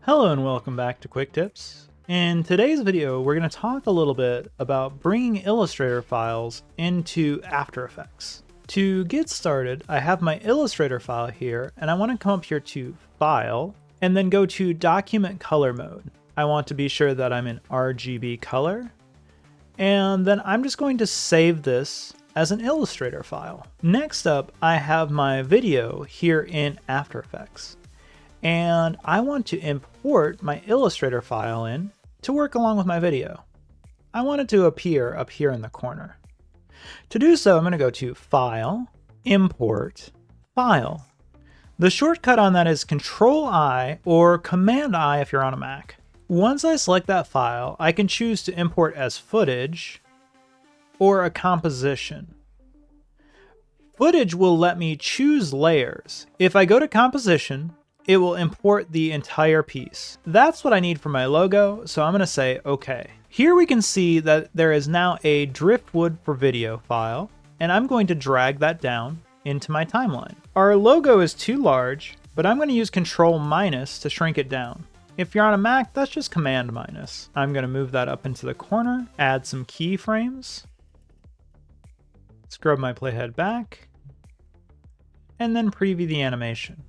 Hello and welcome back to Quick Tips. In today's video, we're going to talk a little bit about bringing Illustrator files into After Effects. To get started, I have my Illustrator file here, and I want to come up here to File, and then go to Document Color Mode. I want to be sure that I'm in RGB color, and then I'm just going to save this as an Illustrator file. Next up, I have my video here in After Effects, and I want to import my Illustrator file in to work along with my video. I want it to appear up here in the corner. To do so, I'm going to go to File, Import, File. The shortcut on that is Control-I or Command-I if you're on a Mac. Once I select that file, I can choose to import as footage or a composition. Footage will let me choose layers. If I go to composition, it will import the entire piece. That's what I need for my logo, so I'm going to say OK. Here we can see that there is now a driftwood for video file, and I'm going to drag that down into my timeline. Our logo is too large, but I'm going to use Control- to shrink it down. If you're on a Mac, that's just Command-. I'm going to move that up into the corner, add some keyframes, scrub my playhead back, and then preview the animation.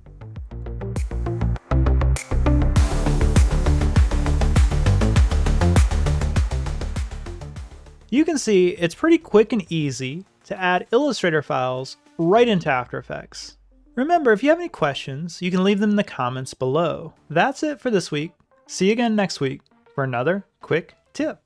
You can see it's pretty quick and easy to add Illustrator files right into After Effects. Remember, if you have any questions, you can leave them in the comments below. That's it for this week. See you again next week for another quick tip.